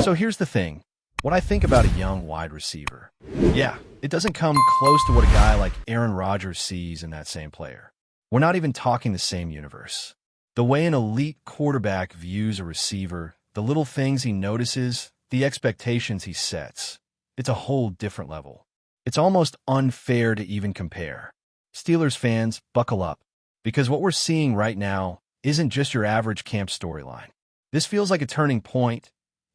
So here's the thing. When I think about a young wide receiver, yeah, it doesn't come close to what a guy like Aaron Rodgers sees in that same player. We're not even talking the same universe. The way an elite quarterback views a receiver, the little things he notices, the expectations he sets, it's a whole different level. It's almost unfair to even compare. Steelers fans, buckle up, because what we're seeing right now isn't just your average camp storyline. This feels like a turning point,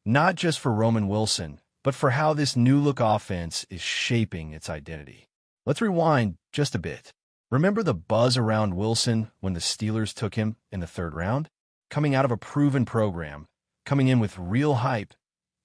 not just for Roman Wilson, but for how this new-look offense is shaping its identity. Let's rewind just a bit. Remember the buzz around Wilson when the Steelers took him in the 3rd round? Coming out of a proven program, coming in with real hype,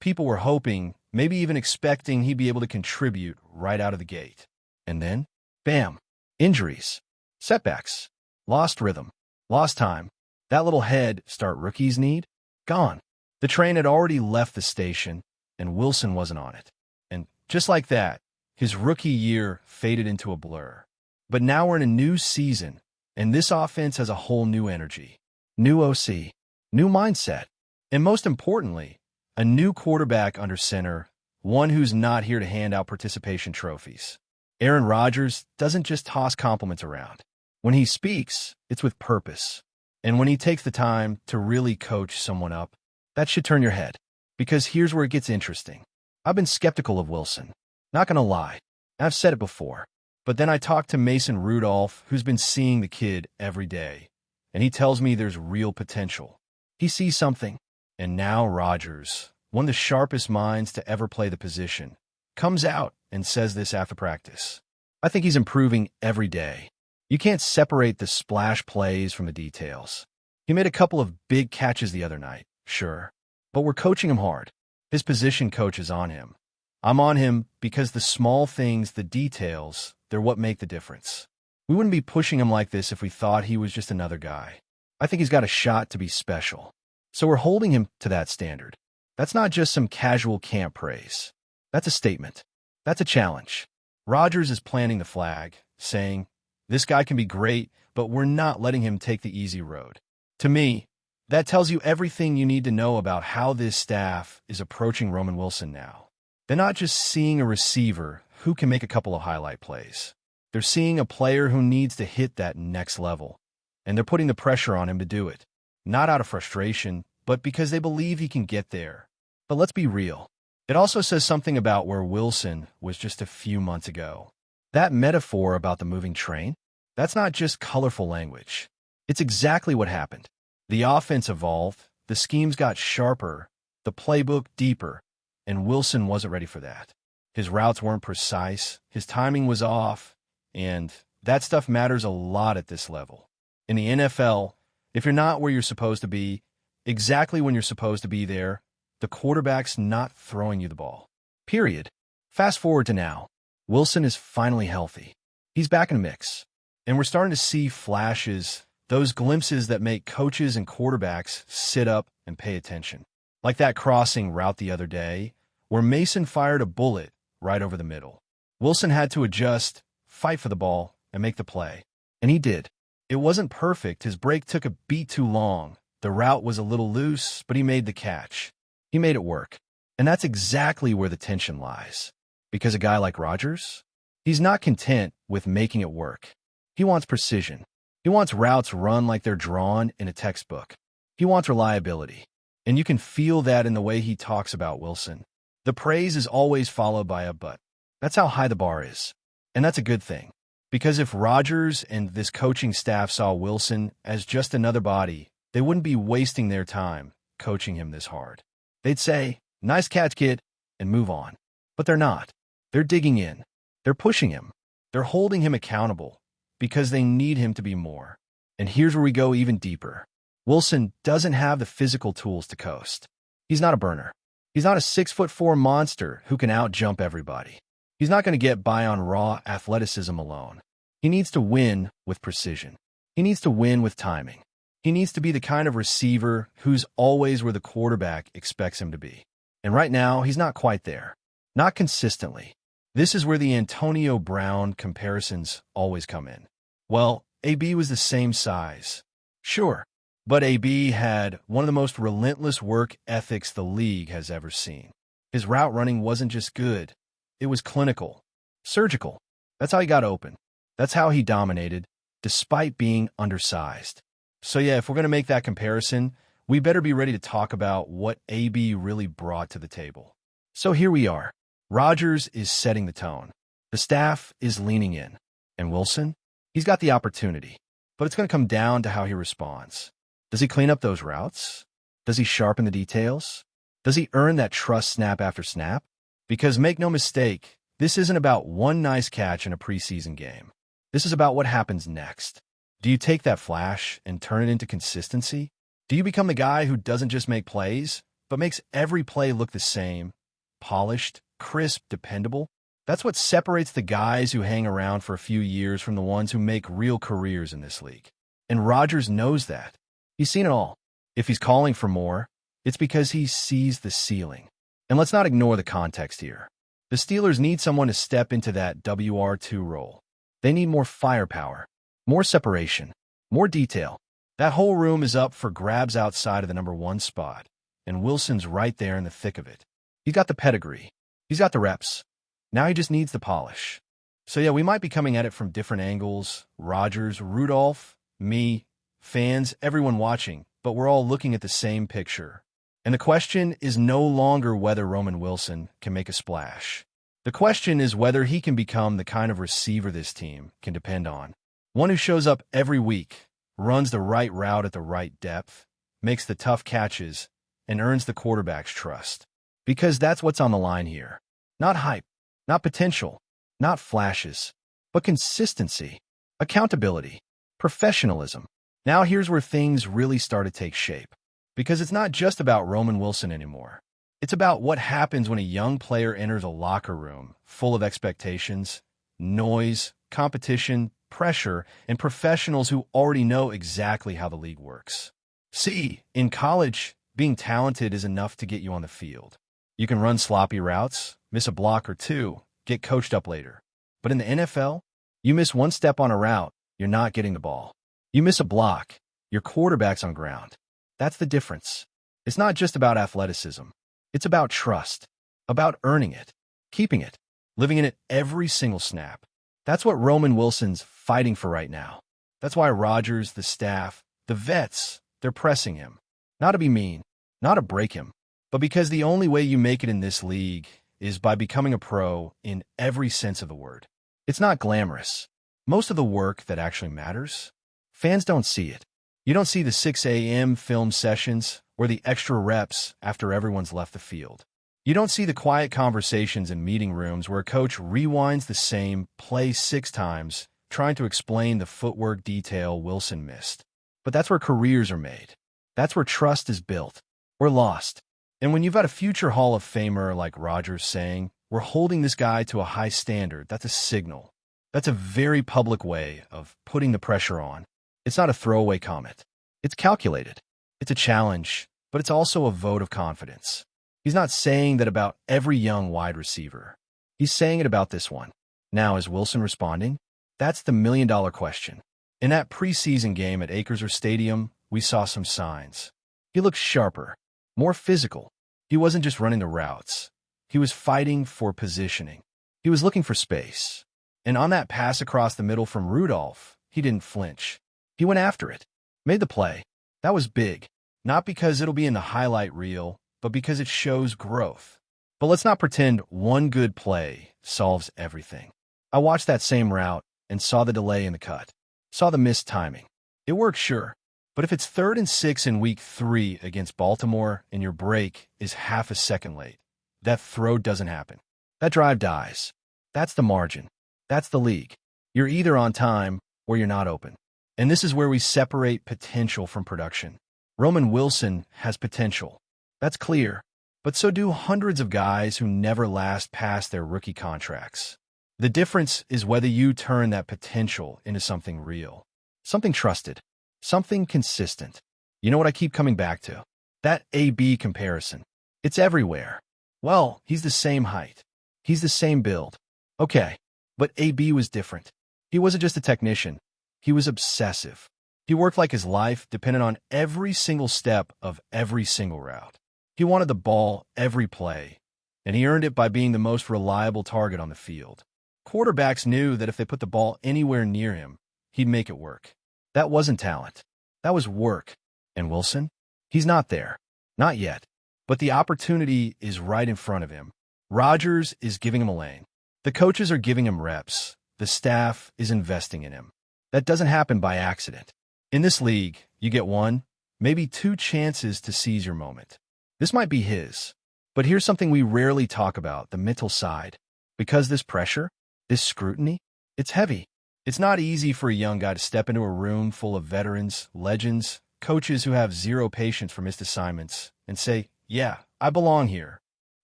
people were hoping, maybe even expecting he'd be able to contribute right out of the gate. And then, bam, injuries, setbacks, lost rhythm, lost time. That little head start rookies need? Gone. The train had already left the station, and Wilson wasn't on it. And just like that, his rookie year faded into a blur. But now we're in a new season, and this offense has a whole new energy, new OC, new mindset, and most importantly, a new quarterback under center, one who's not here to hand out participation trophies. Aaron Rodgers doesn't just toss compliments around. When he speaks, it's with purpose. And when he takes the time to really coach someone up, that should turn your head. Because here's where it gets interesting. I've been skeptical of Wilson. Not gonna lie. I've said it before. But then I talked to Mason Rudolph, who's been seeing the kid every day. And he tells me there's real potential. He sees something. And now Rodgers, one of the sharpest minds to ever play the position, comes out and says this after practice. I think he's improving every day. You can't separate the splash plays from the details. He made a couple of big catches the other night, sure. But we're coaching him hard. His position coach is on him. I'm on him because the small things, the details, they're what make the difference. We wouldn't be pushing him like this if we thought he was just another guy. I think he's got a shot to be special. So we're holding him to that standard. That's not just some casual camp praise. That's a statement. That's a challenge. Rodgers is planting the flag, saying, this guy can be great, but we're not letting him take the easy road. To me, that tells you everything you need to know about how this staff is approaching Roman Wilson now. They're not just seeing a receiver who can make a couple of highlight plays. They're seeing a player who needs to hit that next level, and they're putting the pressure on him to do it. Not out of frustration, but because they believe he can get there. But let's be real. It also says something about where Wilson was just a few months ago. That metaphor about the moving train, that's not just colorful language. It's exactly what happened. The offense evolved, the schemes got sharper, the playbook deeper, and Wilson wasn't ready for that. His routes weren't precise, his timing was off, and that stuff matters a lot at this level. In the NFL, if you're not where you're supposed to be, exactly when you're supposed to be there, the quarterback's not throwing you the ball. Period. Fast forward to now. Wilson is finally healthy. He's back in the mix. And we're starting to see flashes, those glimpses that make coaches and quarterbacks sit up and pay attention. Like that crossing route the other day, where Mason fired a bullet right over the middle. Wilson had to adjust, fight for the ball, and make the play. And he did. It wasn't perfect. His break took a beat too long. The route was a little loose, but he made the catch. He made it work. And that's exactly where the tension lies. Because a guy like Rodgers, he's not content with making it work. He wants precision. He wants routes run like they're drawn in a textbook. He wants reliability. And you can feel that in the way he talks about Wilson. The praise is always followed by a but. That's how high the bar is. And that's a good thing. Because if Rodgers and this coaching staff saw Wilson as just another body, they wouldn't be wasting their time coaching him this hard. They'd say, nice catch, kid, and move on. But they're not. They're digging in. They're pushing him. They're holding him accountable because they need him to be more. And here's where we go even deeper. Wilson doesn't have the physical tools to coast. He's not a burner. He's not a 6'4" monster who can out-jump everybody. He's not going to get by on raw athleticism alone. He needs to win with precision. He needs to win with timing. He needs to be the kind of receiver who's always where the quarterback expects him to be. And right now, he's not quite there. Not consistently. This is where the Antonio Brown comparisons always come in. Well, AB was the same size. Sure, But AB had one of the most relentless work ethics the league has ever seen. His route running wasn't just good. It was clinical, surgical. That's how he got open. That's how he dominated, despite being undersized. So yeah, if we're going to make that comparison, we better be ready to talk about what AB really brought to the table. So here we are. Rodgers is setting the tone. The staff is leaning in. And Wilson? He's got the opportunity. But it's going to come down to how he responds. Does he clean up those routes? Does he sharpen the details? Does he earn that trust snap after snap? Because make no mistake, this isn't about one nice catch in a preseason game. This is about what happens next. Do you take that flash and turn it into consistency? Do you become the guy who doesn't just make plays, but makes every play look the same, polished, crisp, dependable? That's what separates the guys who hang around for a few years from the ones who make real careers in this league. And Rodgers knows that. He's seen it all. If he's calling for more, it's because he sees the ceiling. And let's not ignore the context here. The Steelers need someone to step into that WR2 role. They need more firepower, more separation, more detail. That whole room is up for grabs outside of the number 1 spot, and Wilson's right there in the thick of it. He's got the pedigree. He's got the reps. Now he just needs the polish. So yeah, we might be coming at it from different angles. Rodgers, Rudolph, me, fans, everyone watching, but we're all looking at the same picture. And the question is no longer whether Roman Wilson can make a splash. The question is whether he can become the kind of receiver this team can depend on. One who shows up every week, runs the right route at the right depth, makes the tough catches, and earns the quarterback's trust. Because that's what's on the line here. Not hype, not potential, not flashes, but consistency, accountability, professionalism. Now here's where things really start to take shape. Because it's not just about Roman Wilson anymore. It's about what happens when a young player enters a locker room full of expectations, noise, competition, pressure, and professionals who already know exactly how the league works. See, in college, being talented is enough to get you on the field. You can run sloppy routes, miss a block or two, get coached up later. But in the NFL, you miss one step on a route, you're not getting the ball. You miss a block, your quarterback's on ground. That's the difference. It's not just about athleticism. It's about trust, about earning it, keeping it, living in it every single snap. That's what Roman Wilson's fighting for right now. That's why Rodgers, the staff, the vets, they're pressing him. Not to be mean, not to break him, but because the only way you make it in this league is by becoming a pro in every sense of the word. It's not glamorous. Most of the work that actually matters, fans don't see it. You don't see the 6 a.m. film sessions or the extra reps after everyone's left the field. You don't see the quiet conversations in meeting rooms where a coach rewinds the same play 6 times, trying to explain the footwork detail Wilson missed. But that's where careers are made. That's where trust is built or lost. And when you've got a future Hall of Famer like Rodgers saying, "We're holding this guy to a high standard," that's a signal. That's a very public way of putting the pressure on. It's not a throwaway comment. It's calculated. It's a challenge, but it's also a vote of confidence. He's not saying that about every young wide receiver. He's saying it about this one. Now, is Wilson responding? That's the million-dollar question. In that preseason game at Acrisure Stadium, we saw some signs. He looked sharper, more physical. He wasn't just running the routes. He was fighting for positioning. He was looking for space. And on that pass across the middle from Rudolph, he didn't flinch. He went after it, made the play. That was big, not because it'll be in the highlight reel, but because it shows growth. But let's not pretend one good play solves everything. I watched that same route and saw the delay in the cut, saw the missed timing. It worked, sure, but if it's 3rd and 6 in week 3 against Baltimore and your break is half a second late, that throw doesn't happen. That drive dies. That's the margin. That's the league. You're either on time or you're not open. And this is where we separate potential from production. Roman Wilson has potential. That's clear. But so do hundreds of guys who never last past their rookie contracts. The difference is whether you turn that potential into something real, something trusted, something consistent. You know what I keep coming back to? That AB comparison. It's everywhere. Well, he's the same height. He's the same build. Okay, but AB was different. He wasn't just a technician. He was obsessive. He worked like his life depended on every single step of every single route. He wanted the ball every play, and he earned it by being the most reliable target on the field. Quarterbacks knew that if they put the ball anywhere near him, he'd make it work. That wasn't talent. That was work. And Wilson? He's not there. Not yet. But the opportunity is right in front of him. Rodgers is giving him a lane. The coaches are giving him reps. The staff is investing in him. That doesn't happen by accident. In this league, you get one, maybe two chances to seize your moment. This might be his. But here's something we rarely talk about, the mental side. Because this pressure, this scrutiny, it's heavy. It's not easy for a young guy to step into a room full of veterans, legends, coaches who have zero patience for missed assignments, and say, yeah, I belong here.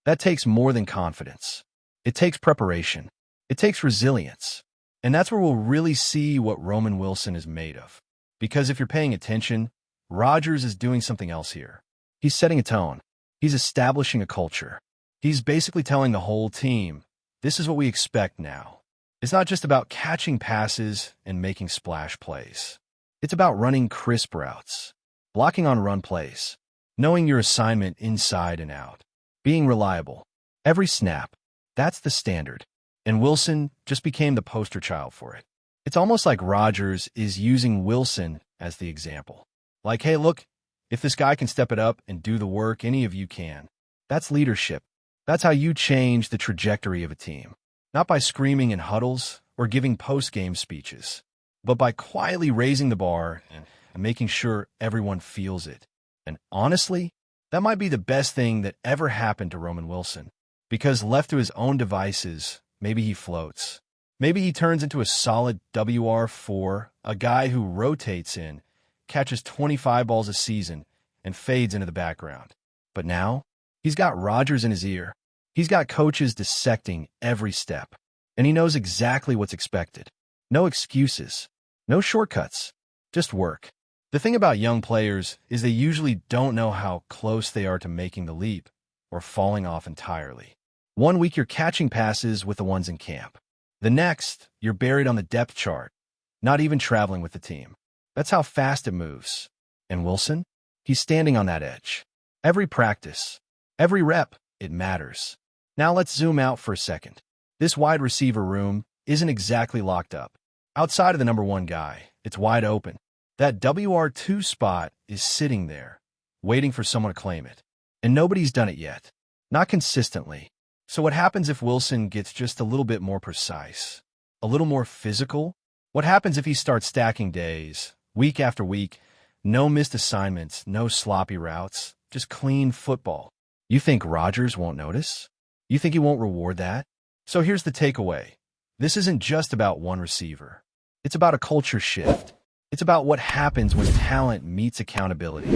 That takes more than confidence. It takes preparation. It takes resilience. And that's where we'll really see what Roman Wilson is made of. Because if you're paying attention, Rodgers is doing something else here. He's setting a tone. He's establishing a culture. He's basically telling the whole team, this is what we expect now. It's not just about catching passes and making splash plays. It's about running crisp routes, blocking on run plays, knowing your assignment inside and out, being reliable. Every snap, that's the standard. And Wilson just became the poster child for it. It's almost like Rodgers is using Wilson as the example. Like, hey, look, if this guy can step it up and do the work, any of you can. That's leadership. That's how you change the trajectory of a team. Not by screaming in huddles or giving post-game speeches, but by quietly raising the bar and making sure everyone feels it. And honestly, that might be the best thing that ever happened to Roman Wilson. Because left to his own devices, maybe he floats. Maybe he turns into a solid WR4, a guy who rotates in, catches 25 balls a season, and fades into the background. But now, he's got Rodgers in his ear. He's got coaches dissecting every step. And he knows exactly what's expected. No excuses. No shortcuts. Just work. The thing about young players is they usually don't know how close they are to making the leap or falling off entirely. One week you're catching passes with the ones in camp. The next, you're buried on the depth chart, not even traveling with the team. That's how fast it moves. And Wilson? He's standing on that edge. Every practice, every rep, it matters. Now let's zoom out for a second. This wide receiver room isn't exactly locked up. Outside of the number one guy, it's wide open. That WR2 spot is sitting there, waiting for someone to claim it. And nobody's done it yet. Not consistently. So what happens if Wilson gets just a little bit more precise? A little more physical? What happens if he starts stacking days, week after week, no missed assignments, no sloppy routes, just clean football? You think Rodgers won't notice? You think he won't reward that? So here's the takeaway. This isn't just about one receiver. It's about a culture shift. It's about what happens when talent meets accountability,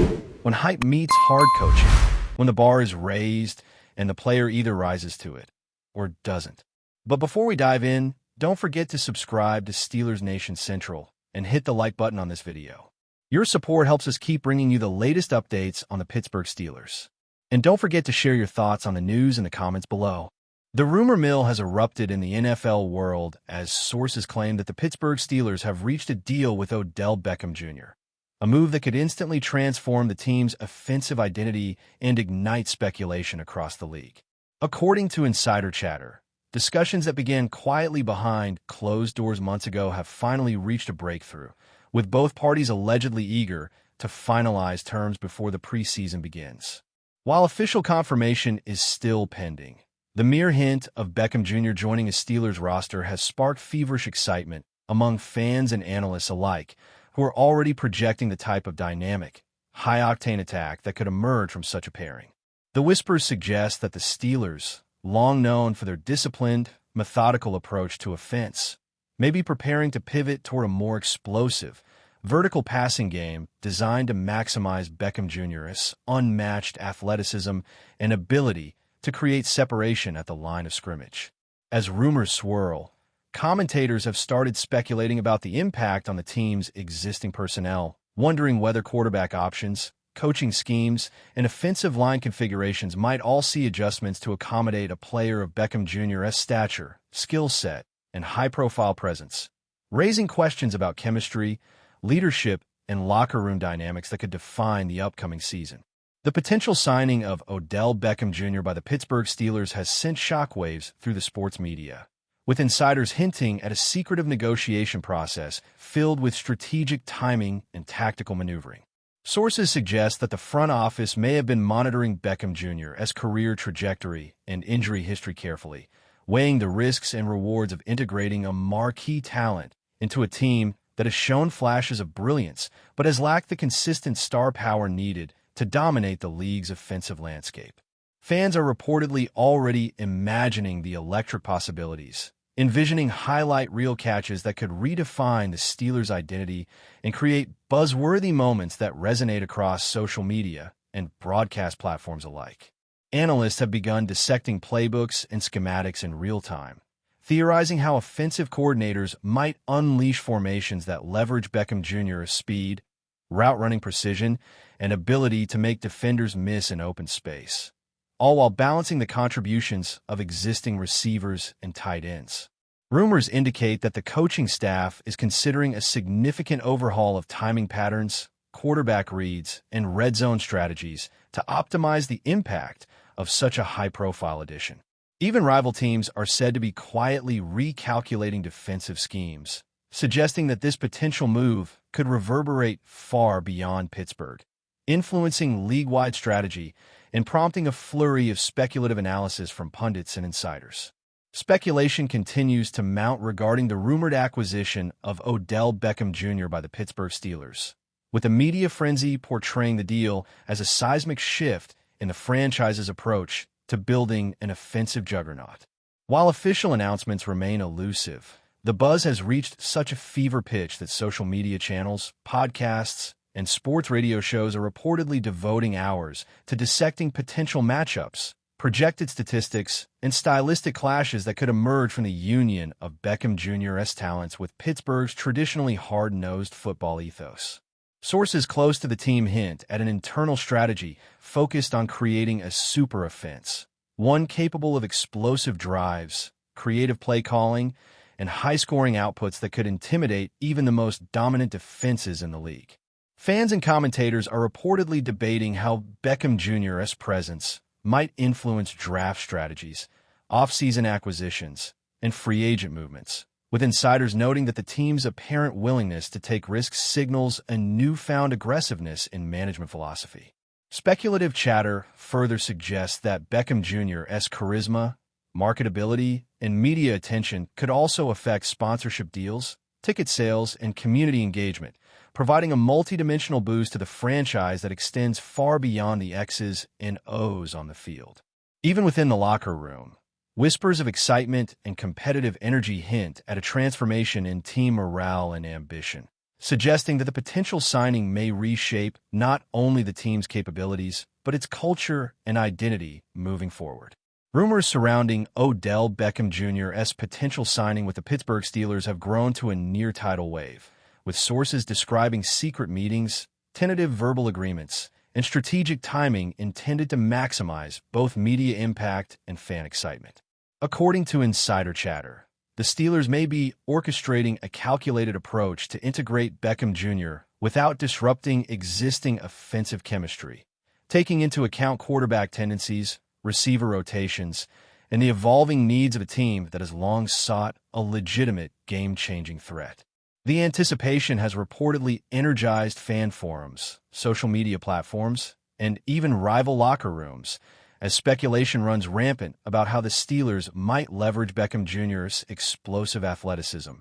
when hype meets hard coaching, when the bar is raised and the player either rises to it or doesn't. But before we dive in, don't forget to subscribe to Steelers Nation Central and hit the like button on this video. Your support helps us keep bringing you the latest updates on the Pittsburgh Steelers. And don't forget to share your thoughts on the news in the comments below. The rumor mill has erupted in the NFL world as sources claim that the Pittsburgh Steelers have reached a deal with Odell Beckham Jr., a move that could instantly transform the team's offensive identity and ignite speculation across the league. According to insider chatter, discussions that began quietly behind closed doors months ago have finally reached a breakthrough, with both parties allegedly eager to finalize terms before the preseason begins. While official confirmation is still pending, the mere hint of Beckham Jr. joining a Steelers roster has sparked feverish excitement among fans and analysts alike, who are already projecting the type of dynamic, high-octane attack that could emerge from such a pairing. The whispers suggest that the Steelers, long known for their disciplined, methodical approach to offense, may be preparing to pivot toward a more explosive, vertical passing game designed to maximize Beckham Jr.'s unmatched athleticism and ability to create separation at the line of scrimmage. As rumors swirl, commentators have started speculating about the impact on the team's existing personnel, wondering whether quarterback options, coaching schemes, and offensive line configurations might all see adjustments to accommodate a player of Beckham Jr.'s stature, skill set, and high-profile presence, raising questions about chemistry, leadership, and locker room dynamics that could define the upcoming season. The potential signing of Odell Beckham Jr. by the Pittsburgh Steelers has sent shockwaves through the sports media, with insiders hinting at a secretive negotiation process filled with strategic timing and tactical maneuvering. Sources suggest that the front office may have been monitoring Beckham Jr.'s career trajectory and injury history carefully, weighing the risks and rewards of integrating a marquee talent into a team that has shown flashes of brilliance but has lacked the consistent star power needed to dominate the league's offensive landscape. Fans are reportedly already imagining the electric possibilities, envisioning highlight reel catches that could redefine the Steelers' identity and create buzzworthy moments that resonate across social media and broadcast platforms alike. Analysts have begun dissecting playbooks and schematics in real time, theorizing how offensive coordinators might unleash formations that leverage Beckham Jr.'s speed, route-running precision, and ability to make defenders miss in open space, all while balancing the contributions of existing receivers and tight ends. Rumors indicate that the coaching staff is considering a significant overhaul of timing patterns, quarterback reads, and red zone strategies to optimize the impact of such a high-profile addition. Even rival teams are said to be quietly recalculating defensive schemes, suggesting that this potential move could reverberate far beyond Pittsburgh, influencing league-wide strategy and prompting a flurry of speculative analysis from pundits and insiders. Speculation continues to mount regarding the rumored acquisition of Odell Beckham Jr. by the Pittsburgh Steelers, with the media frenzy portraying the deal as a seismic shift in the franchise's approach to building an offensive juggernaut. While official announcements remain elusive, the buzz has reached such a fever pitch that social media channels, podcasts, and sports radio shows are reportedly devoting hours to dissecting potential matchups, projected statistics, and stylistic clashes that could emerge from the union of Beckham Jr.'s talents with Pittsburgh's traditionally hard-nosed football ethos. Sources close to the team hint at an internal strategy focused on creating a super offense, one capable of explosive drives, creative play calling, and high-scoring outputs that could intimidate even the most dominant defenses in the league. Fans and commentators are reportedly debating how Beckham Jr.'s presence might influence draft strategies, off-season acquisitions, and free agent movements, with insiders noting that the team's apparent willingness to take risks signals a newfound aggressiveness in management philosophy. Speculative chatter further suggests that Beckham Jr.'s charisma, marketability, and media attention could also affect sponsorship deals, ticket sales, and community engagement, providing a multidimensional boost to the franchise that extends far beyond the X's and O's on the field. Even within the locker room, whispers of excitement and competitive energy hint at a transformation in team morale and ambition, suggesting that the potential signing may reshape not only the team's capabilities, but its culture and identity moving forward. Rumors surrounding Odell Beckham Jr.'s potential signing with the Pittsburgh Steelers have grown to a near-tidal wave, with sources describing secret meetings, tentative verbal agreements, and strategic timing intended to maximize both media impact and fan excitement. According to insider chatter, the Steelers may be orchestrating a calculated approach to integrate Beckham Jr. without disrupting existing offensive chemistry, taking into account quarterback tendencies, receiver rotations, and the evolving needs of a team that has long sought a legitimate game-changing threat. The anticipation has reportedly energized fan forums, social media platforms, and even rival locker rooms, as speculation runs rampant about how the Steelers might leverage Beckham Jr.'s explosive athleticism,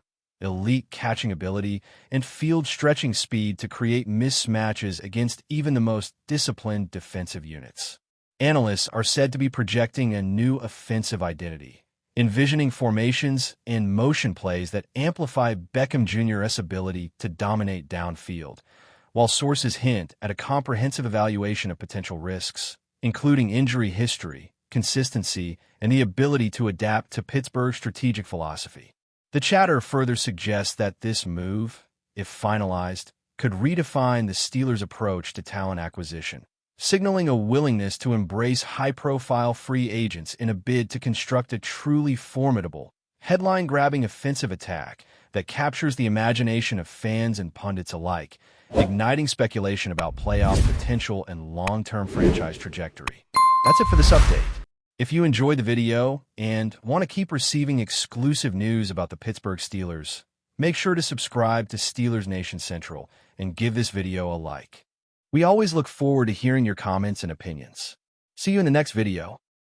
elite catching ability, and field-stretching speed to create mismatches against even the most disciplined defensive units. Analysts are said to be projecting a new offensive identity, envisioning formations and motion plays that amplify Beckham Jr.'s ability to dominate downfield, while sources hint at a comprehensive evaluation of potential risks, including injury history, consistency, and the ability to adapt to Pittsburgh's strategic philosophy. The chatter further suggests that this move, if finalized, could redefine the Steelers' approach to talent acquisition, signaling a willingness to embrace high-profile free agents in a bid to construct a truly formidable, headline-grabbing offensive attack that captures the imagination of fans and pundits alike, igniting speculation about playoff potential and long-term franchise trajectory. That's it for this update. If you enjoyed the video and want to keep receiving exclusive news about the Pittsburgh Steelers, make sure to subscribe to Steelers Nation Central and give this video a like. We always look forward to hearing your comments and opinions. See you in the next video.